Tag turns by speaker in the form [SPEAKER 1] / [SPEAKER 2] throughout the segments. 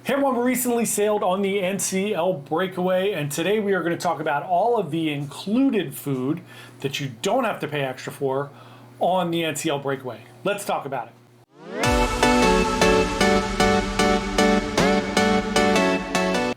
[SPEAKER 1] Hey everyone, we recently sailed on the NCL Breakaway, and today we are going to talk about all of the included food that you don't have to pay extra for on the NCL Breakaway. Let's talk about it.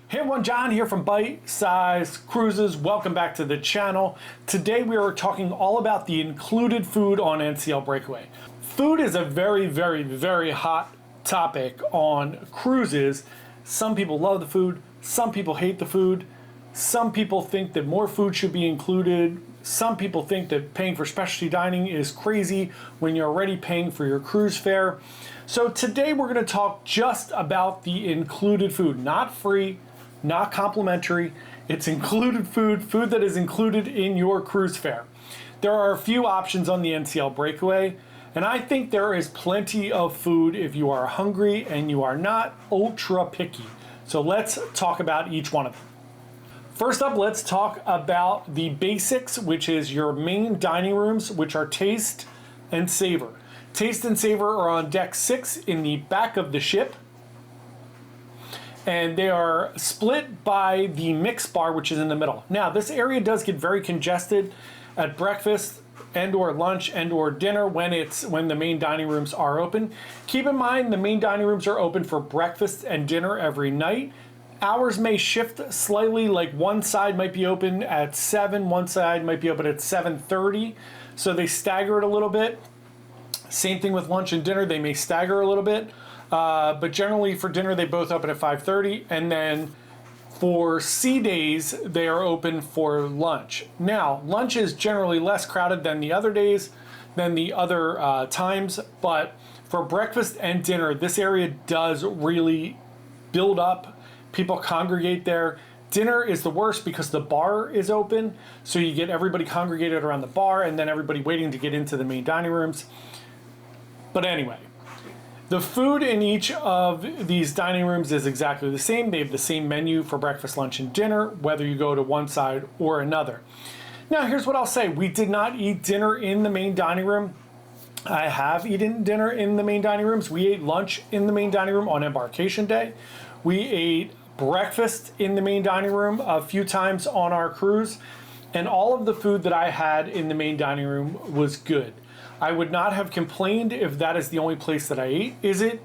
[SPEAKER 1] Hey everyone, John here from Bite Size Cruises. Welcome back to the channel. Today we are talking all about the included food on NCL Breakaway. Food is a very hot topic on cruises. Some people love the food, some people hate the food, some people think that more food should be included, some people think that paying for specialty dining is crazy when you're already paying for your cruise fare. So today we're going to talk just about the included food, not free, not complimentary. It's included food that is included in your cruise fare. There are a few options on the NCL Breakaway, and I think there is plenty of food if you are hungry and you are not ultra picky. So let's talk about each one of them. First up, let's talk about the basics, which is your main dining rooms, which are Taste and Savor. Taste and Savor are on deck 6 in the back of the ship, and they are split by the mix bar, which is in the middle. Now, this area does get very congested at breakfast and or lunch and or dinner when the main dining rooms are open. Keep in mind the main dining rooms are open for breakfast and dinner every night. Hours may shift slightly, like one side might be open at 7, one side might be open at 7:30, so they stagger it a little bit. Same thing with lunch and dinner, they may stagger a little bit, but generally for dinner they both open at 5:30, and then for sea days, they are open for lunch. Now, lunch is generally less crowded than the other days, than the other times, but for breakfast and dinner, this area does really build up. People congregate there. Dinner is the worst because the bar is open, so you get everybody congregated around the bar and then everybody waiting to get into the main dining rooms. But anyway, the food in each of these dining rooms is exactly the same. They have the same menu for breakfast, lunch, and dinner, whether you go to one side or another. Now, here's what I'll say. We did not eat dinner in the main dining room. I have eaten dinner in the main dining rooms. We ate lunch in the main dining room on embarkation day. We ate breakfast in the main dining room a few times on our cruise, and all of the food that I had in the main dining room was good. I would not have complained if that is the only place that I ate. Is it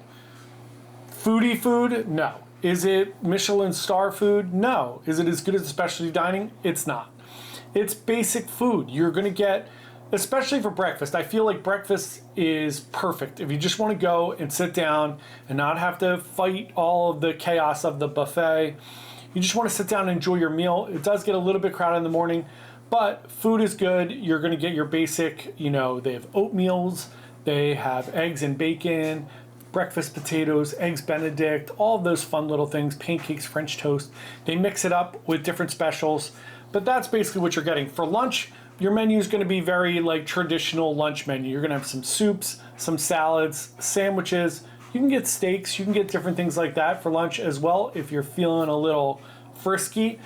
[SPEAKER 1] foodie food? No. Is it Michelin star food? No. Is it as good as the specialty dining? It's not. It's basic food. You're going to get, especially for breakfast, I feel like breakfast is perfect. If you just want to go and sit down and not have to fight all of the chaos of the buffet, you just want to sit down and enjoy your meal. It does get a little bit crowded in the morning, but food is good. You're going to get your basic, they have oatmeals, they have eggs and bacon, breakfast potatoes, eggs Benedict, all of those fun little things, pancakes, French toast. They mix it up with different specials, but that's basically what you're getting. For lunch, your menu is going to be very like traditional lunch menu. You're going to have some soups, some salads, sandwiches. You can get steaks, you can get different things like that for lunch as well if you're feeling a little frisky.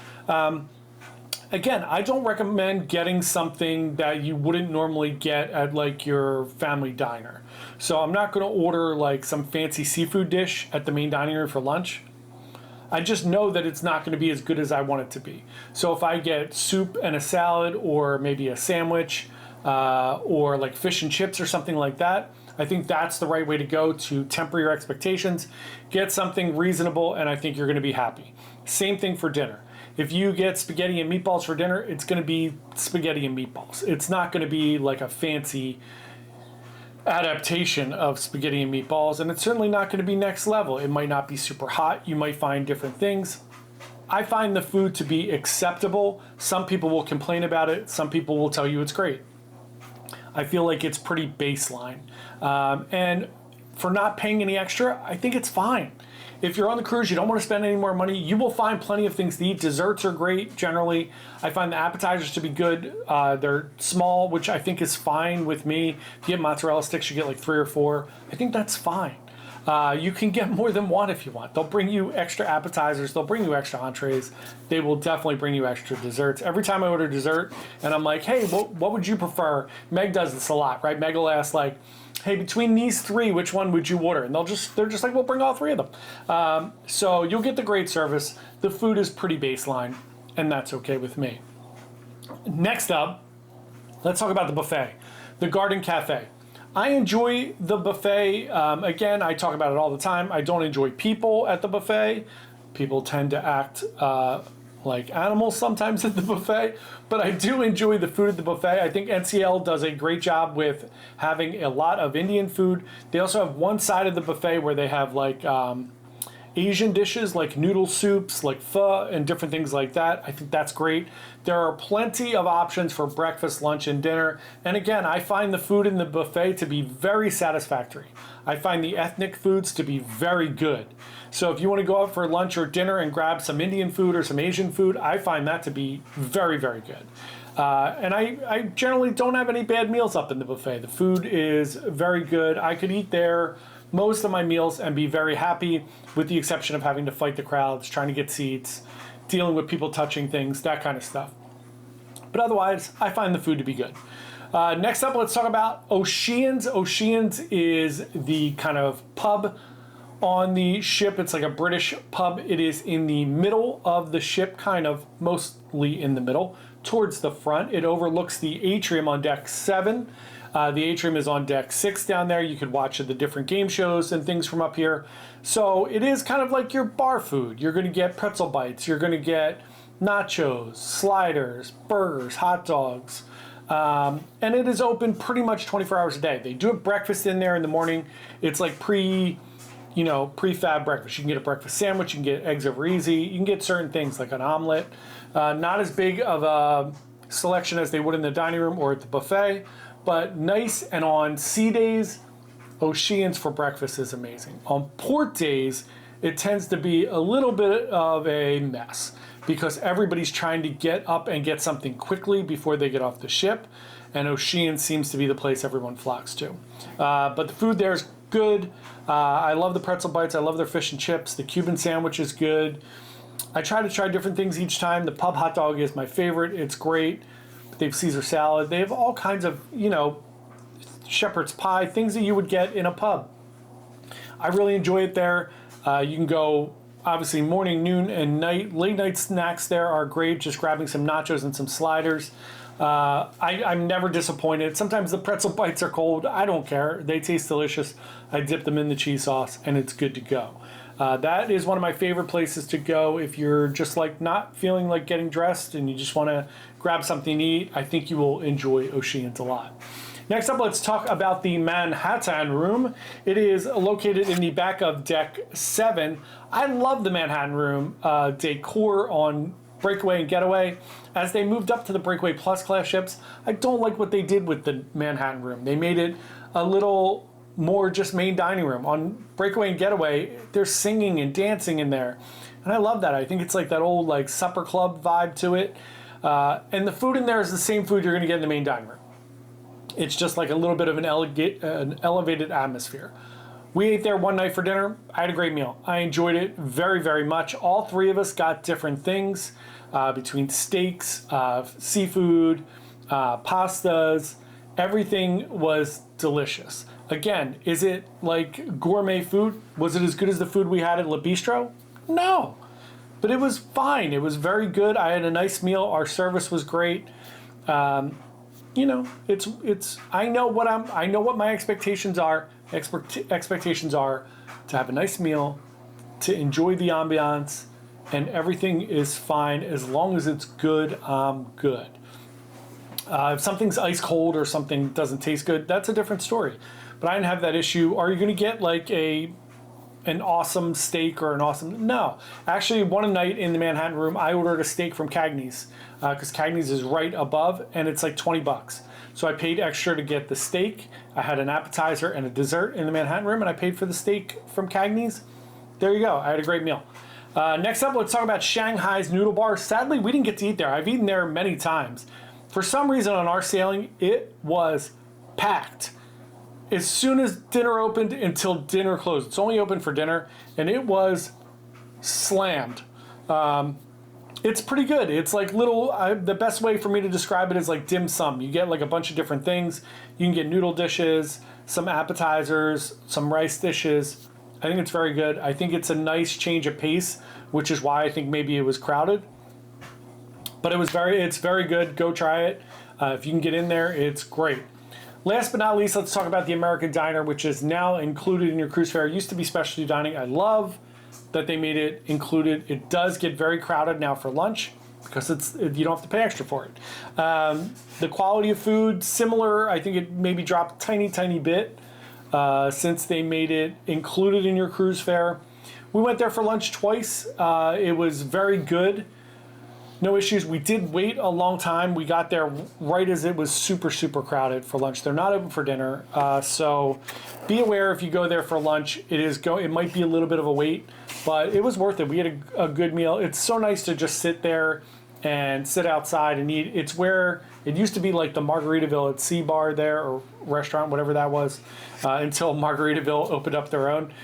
[SPEAKER 1] Again, I don't recommend getting something that you wouldn't normally get at like your family diner. So I'm not going to order like some fancy seafood dish at the main dining room for lunch. I just know that it's not going to be as good as I want it to be. So if I get soup and a salad or maybe a sandwich or like fish and chips or something like that, I think that's the right way to go to temper your expectations. Get something reasonable and I think you're going to be happy. Same thing for dinner. If you get spaghetti and meatballs for dinner, it's going to be spaghetti and meatballs. It's not going to be like a fancy adaptation of spaghetti and meatballs, and it's certainly not going to be next level. It might not be super hot. You might find different things. I find the food to be acceptable. Some people will complain about it. Some people will tell you it's great. I feel like it's pretty baseline. And for not paying any extra, I think it's fine. If you're on the cruise, you don't want to spend any more money, you will find plenty of things to eat. Desserts are great, generally. I find the appetizers to be good. They're small, which I think is fine with me. If you get mozzarella sticks, you get like 3 or 4. I think that's fine. You can get more than one if you want. They'll bring you extra appetizers. They'll bring you extra entrees. They will definitely bring you extra desserts. Every time I order dessert and I'm like, hey, what would you prefer? Meg does this a lot, right? Meg will ask like, hey, between these three, which one would you order? And they're just like, we'll bring all three of them. So you'll get the great service. The food is pretty baseline, and that's okay with me. Next up, let's talk about the buffet, the Garden Cafe. I enjoy the buffet. Again, I talk about it all the time. I don't enjoy people at the buffet. People tend to act like animals sometimes at the buffet, but I do enjoy the food at the buffet. I think NCL does a great job with having a lot of Indian food. They also have one side of the buffet where they have like Asian dishes like noodle soups, like pho, and different things like that. I think that's great. There are plenty of options for breakfast, lunch, and dinner. And again, I find the food in the buffet to be very satisfactory. I find the ethnic foods to be very good. So if you want to go out for lunch or dinner and grab some Indian food or some Asian food, I find that to be very, very good. And I generally don't have any bad meals up in the buffet. The food is very good. I could eat there most of my meals and be very happy, with the exception of having to fight the crowds, trying to get seats, dealing with people touching things, that kind of stuff. But otherwise, I find the food to be good. Next up, let's talk about Oceans. Oceans is the kind of pub on the ship. It's like a British pub. It is in the middle of the ship, kind of mostly in the middle, towards the front. It overlooks the atrium on deck 7. The atrium is on deck 6 down there. You could watch the different game shows and things from up here. So it is kind of like your bar food. You're going to get pretzel bites. You're going to get nachos, sliders, burgers, hot dogs. And it is open pretty much 24 hours a day. They do have breakfast in there in the morning. It's like prefab breakfast. You can get a breakfast sandwich. You can get eggs over easy. You can get certain things like an omelet. Not as big of a selection as they would in the dining room or at the buffet, but nice. And on sea days, Oceans for breakfast is amazing. On port days, it tends to be a little bit of a mess because everybody's trying to get up and get something quickly before they get off the ship, and Oceans seems to be the place everyone flocks to. But the food there is good. I love the pretzel bites. I love their fish and chips. The Cuban sandwich is good. I try to try different things each time. The pub hot dog is my favorite. It's great. They have Caesar salad. They have all kinds of, shepherd's pie, things that you would get in a pub. I really enjoy it there. You can go, obviously, morning, noon, and night. Late night snacks there are great, just grabbing some nachos and some sliders. I'm never disappointed. Sometimes the pretzel bites are cold. I don't care. They taste delicious. I dip them in the cheese sauce, and it's good to go. That is one of my favorite places to go if you're just like not feeling like getting dressed and you just want to grab something to eat. I think you will enjoy Oceans a lot. Next up, let's talk about the Manhattan Room. It is located in the back of deck 7. I love the Manhattan Room decor on Breakaway and Getaway. As they moved up to the Breakaway Plus class ships, I don't like what they did with the Manhattan Room. They made it a little more just main dining room. On Breakaway and Getaway, there's singing and dancing in there. And I love that. I think it's like that old like supper club vibe to it. And the food in there is the same food you're going to get in the main dining room. It's just like a little bit of an elevated atmosphere. We ate there one night for dinner. I had a great meal. I enjoyed it very, very much. All three of us got different things between steaks, seafood, pastas. Everything was delicious. Again, is it like gourmet food? Was it as good as the food we had at Le Bistro? No, but it was fine. It was very good. I had a nice meal. Our service was great. It's. I know what my expectations are. Expectations are to have a nice meal, to enjoy the ambiance, and everything is fine as long as it's good. I'm good. If something's ice cold or something doesn't taste good, that's a different story. But I didn't have that issue. Are you going to get like an awesome steak or an awesome... No. Actually, one night in the Manhattan Room, I ordered a steak from Cagney's because Cagney's is right above, and it's like $20. So I paid extra to get the steak. I had an appetizer and a dessert in the Manhattan Room, and I paid for the steak from Cagney's. There you go. I had a great meal. Next up, let's talk about Shanghai's Noodle Bar. Sadly, we didn't get to eat there. I've eaten there many times. For some reason on our sailing, it was packed. as soon as dinner opened until dinner closed. It's only open for dinner, and it was slammed. It's pretty good. It's like little, the best way for me to describe it is like dim sum. You get like a bunch of different things. You can get noodle dishes, some appetizers, some rice dishes. I think it's very good. I think it's a nice change of pace, which is why I think maybe it was crowded. But it's very good. Go try it. If you can get in there, it's great. Last but not least, let's talk about the American Diner, which is now included in your cruise fare. It used to be specialty dining. I love that they made it included. It does get very crowded now for lunch because you don't have to pay extra for it. The quality of food, similar. I think it maybe dropped a tiny bit since they made it included in your cruise fare. We went there for lunch twice. It was very good. No issues. We did wait a long time. We got there right as it was super crowded for lunch. They're not open for dinner, so be aware if you go there for lunch. It might be a little bit of a wait, but it was worth it. We had a good meal. It's so nice to just sit there and sit outside and eat. It's where it used to be like the Margaritaville at Sea Bar there, or restaurant, whatever that was, until Margaritaville opened up their own.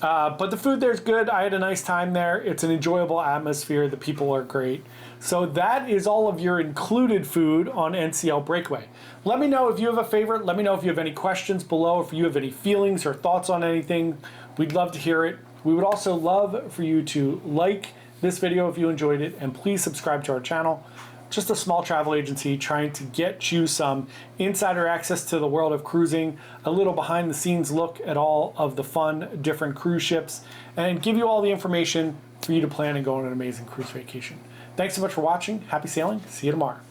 [SPEAKER 1] But the food there's good. I had a nice time there. It's an enjoyable atmosphere. The people are great. So that is all of your included food on NCL Breakaway. Let me know if you have a favorite. Let me know if you have any questions below, if you have any feelings or thoughts on anything. We'd love to hear it. We would also love for you to like this video if you enjoyed it, and please subscribe to our channel. Just a small travel agency trying to get you some insider access to the world of cruising, a little behind the scenes look at all of the fun different cruise ships, and give you all the information for you to plan and go on an amazing cruise vacation. Thanks so much for watching. Happy sailing. See you tomorrow.